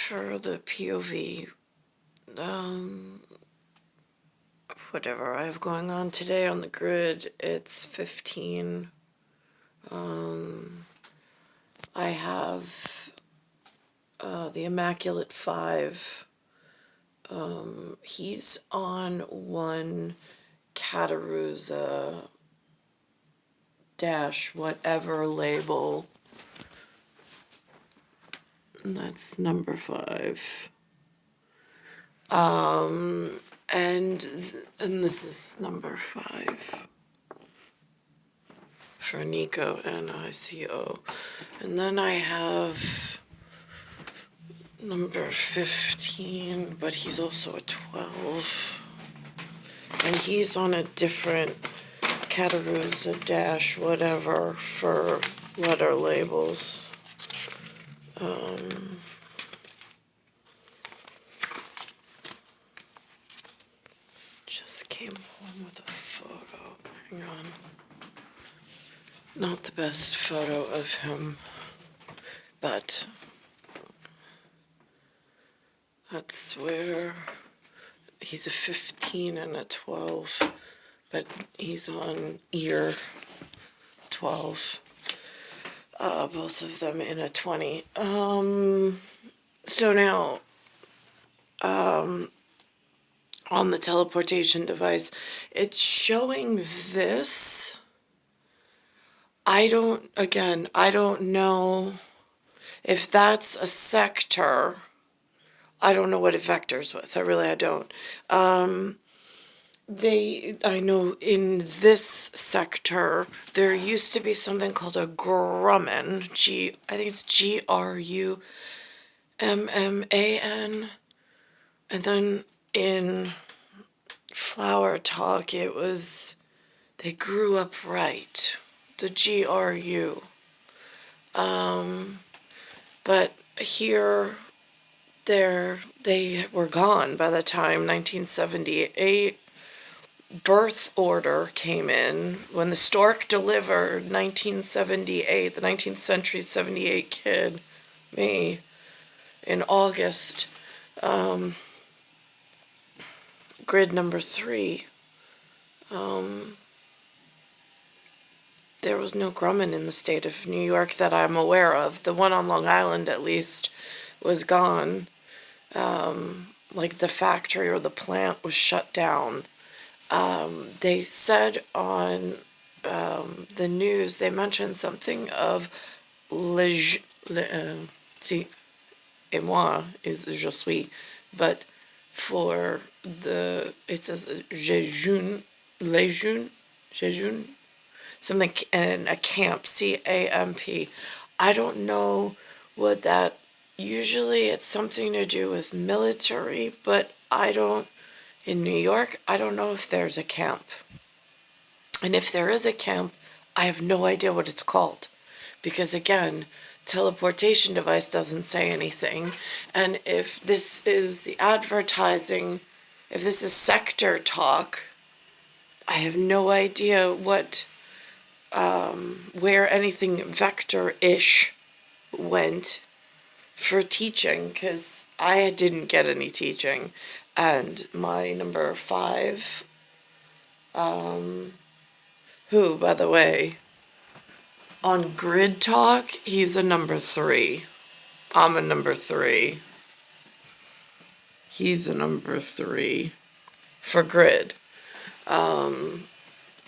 for the POV, whatever I have going on today on the grid, it's 15. I have the Immaculate 5. He's on one Cattaruzza dash whatever label. And that's number 5. And this is number 5 for Nico, Nico. And then I have number 15, but he's also a 12. And he's on a different Cattaruzza dash whatever for letter labels. Just came home with a photo. Hang on. Not the best photo of him, but that's where he's a 15 and a 12, but he's on ear 12. Both of them in a 20. So now, on the teleportation device, it's showing this. I don't know if that's a sector. I don't know what it vectors with. I don't. I know in this sector, there used to be something called a Grumman. I think it's Grumman. And then in Flower Talk, it was, they grew up right. The GRU. But here, they were gone by the time 1978 birth order came in. When the stork delivered 1978, the 19th century 78 kid, me, in August, grid number 3, there was no Grumman in the state of New York that I'm aware of. The one on Long Island, at least, was gone. Like the factory or the plant was shut down. They said on the news, they mentioned something of Lejeune, et moi is je suis, but for it says Lejeune, something, and a camp, CAMP. I don't know what that, usually it's something to do with military, but in New York, I don't know if there's a camp. And if there is a camp, I have no idea what it's called. Because again, teleportation device doesn't say anything. And if this is the advertising, if this is sector talk, I have no idea where anything vector-ish went for teaching, because I didn't get any teaching. And my number 5, who, by the way, on Grid Talk, he's a number 3. I'm a number 3. He's a number 3 for Grid. And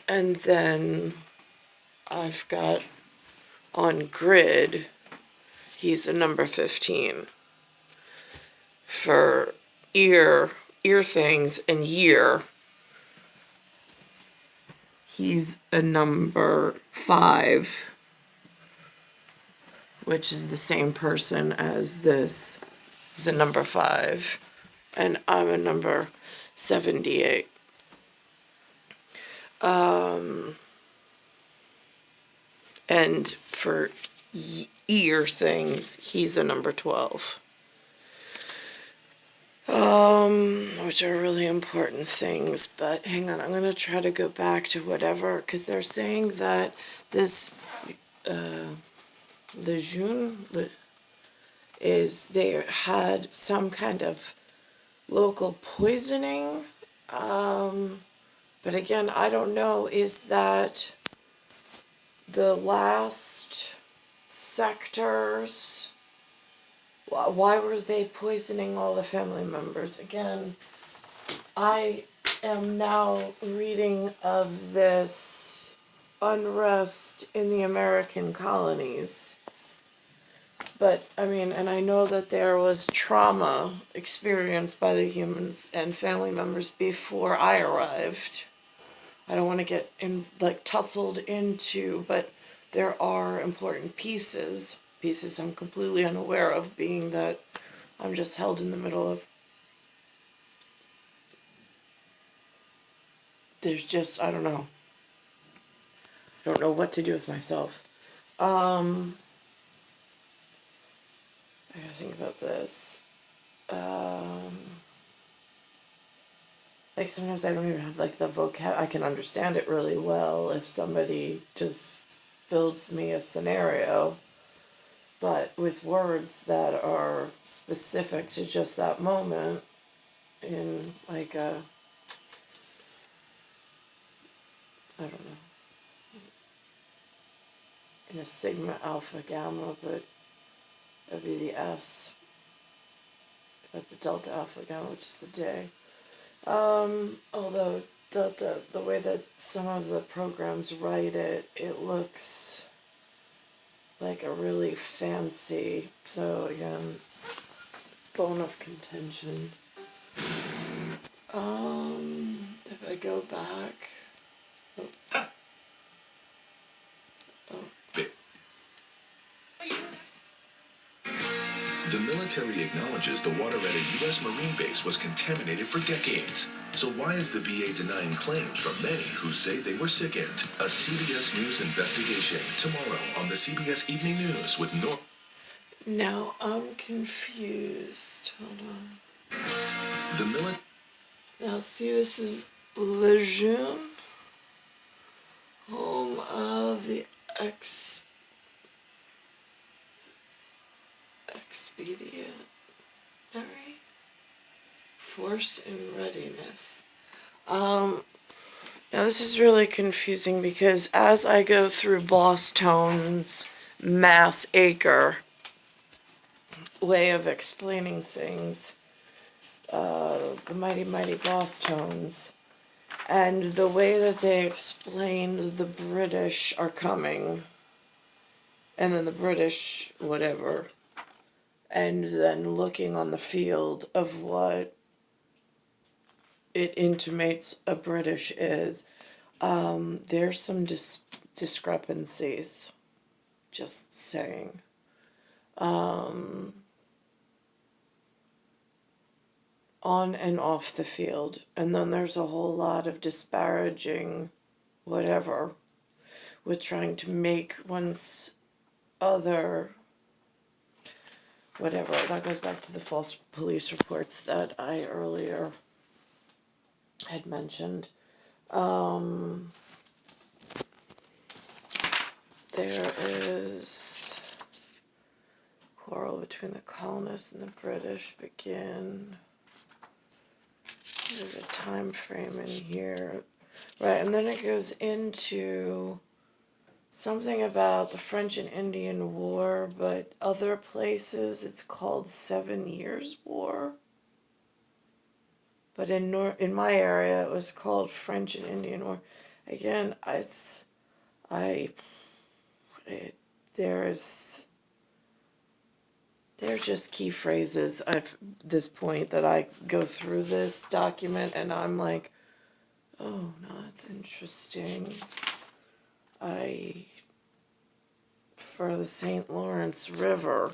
then I've got on Grid, he's a number 15 for ear things, and year, he's a number 5, which is the same person as this. He's a number 5, and I'm a number 78. And for ear things, he's a number 12. Which are really important things, but hang on, I'm going to try to go back to whatever, because they're saying that this Lejeune, is they had some kind of local poisoning. But again, I don't know, is that the last sectors? Why were they poisoning all the family members? Again, I am now reading of this unrest in the American colonies. But, I mean, and I know that there was trauma experienced by the humans and family members before I arrived. I don't want to get tussled into, but there are important pieces I'm completely unaware of, being that I'm just held in the middle of, there's just, I don't know. I don't know what to do with myself. I gotta think about this. Like sometimes I don't even have like the vocab. I can understand it really well if somebody just builds me a scenario, but with words that are specific to just that moment in like a, I don't know, in a sigma alpha gamma, but that'd be the S, but the delta alpha gamma, which is the day. Although the way that some of the programs write it, it looks like a really fancy, so again, bone of contention. If I go back, The military acknowledges the water at a U.S. Marine base was contaminated for decades. So why is the VA denying claims from many who say they were sickened? A CBS News investigation tomorrow on the CBS Evening News with Norm. Now I'm confused. Hold on. The military. Now see, this is Lejeune, home of the expeditionary force in readiness. Now this is really confusing because as I go through Boston's mass acre way of explaining things, the mighty Boston's, and the way that they explain the British are coming, and then the British whatever, and then looking on the field of what it intimates a British is, there's some discrepancies, just saying. On and off the field. And then there's a whole lot of disparaging whatever with trying to make one's other whatever. That goes back to the false police reports that I earlier had mentioned. There is quarrel between the colonists and the British begin. There's a time frame in here. Right, and then it goes into something about the French and Indian War, but other places it's called 7 Years' War. But in my area it was called French and Indian War. Again, there's just key phrases at this point that I go through this document and I'm like, oh, no, that's interesting. For the St. Lawrence River.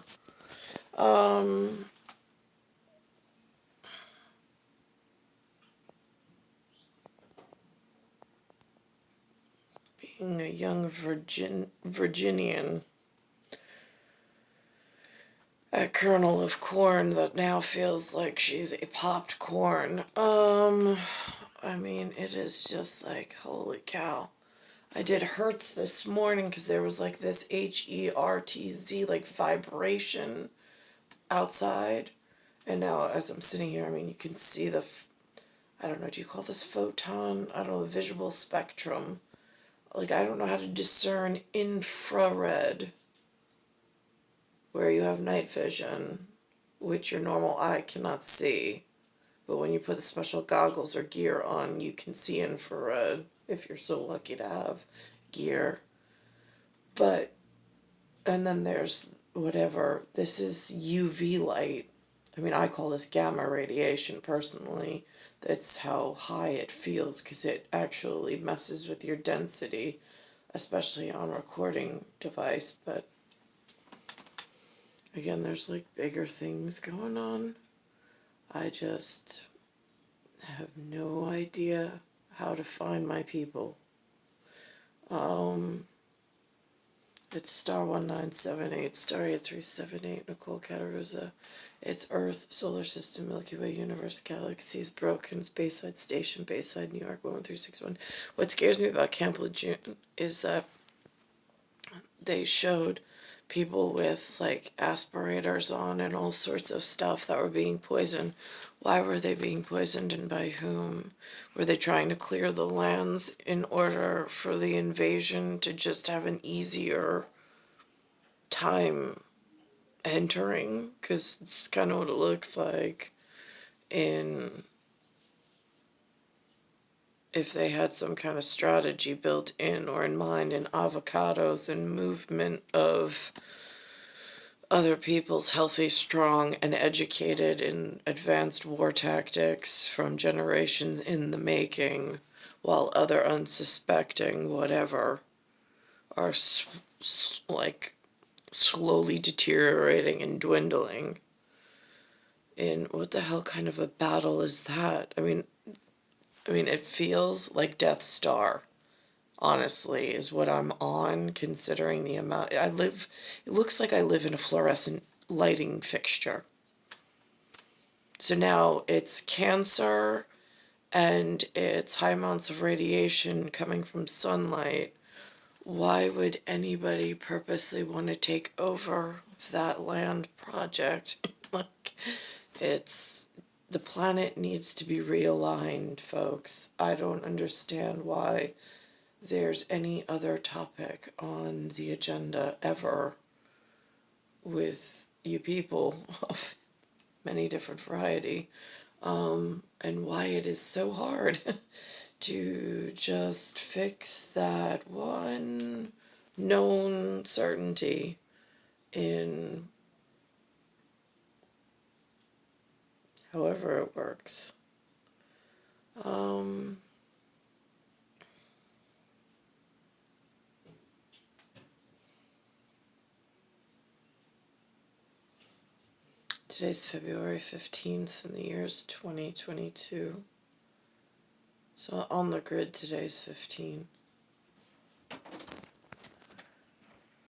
Being a young Virginian, a kernel of corn that now feels like she's a popped corn. I mean, it is just like, holy cow. I did Hertz this morning because there was like this HERTZ like vibration outside. And now as I'm sitting here, I mean, you can see I don't know, do you call this photon? I don't know, the visual spectrum. Like, I don't know how to discern infrared where you have night vision, which your normal eye cannot see. But when you put the special goggles or gear on, you can see infrared, if you're so lucky to have gear. But, and then there's whatever, this is UV light. I mean, I call this gamma radiation personally. That's how high it feels because it actually messes with your density, especially on a recording device. But again, there's like bigger things going on. I just have no idea how to find my people. It's star 1978, star 8378, Nicole Cattaruzza. It's Earth, Solar System, Milky Way, Universe, Galaxies, Broken, Bayside Station, Bayside, New York, 11361. What scares me about Camp Lejeune is that they showed people with like aspirators on and all sorts of stuff that were being poisoned. Why were they being poisoned and by whom? Were they trying to clear the lands in order for the invasion to just have an easier time entering? Because it's kind of what it looks like in if they had some kind of strategy built in or in mind in avocados and movement of other people's healthy, strong, and educated in advanced war tactics from generations in the making, while other unsuspecting whatever are like slowly deteriorating and dwindling. In what the hell kind of a battle is that? I mean, it feels like Death Star. Honestly, is what I'm on, considering the amount I live. It looks like I live in a fluorescent lighting fixture. So now it's cancer and it's high amounts of radiation coming from sunlight. Why would anybody purposely want to take over that land project? Like, it's the planet needs to be realigned, folks. I don't understand why there's any other topic on the agenda ever with you people of many different variety, and why it is so hard to just fix that one known certainty in however it works. Today's February 15th and the year's 2022. So on the grid today's 15.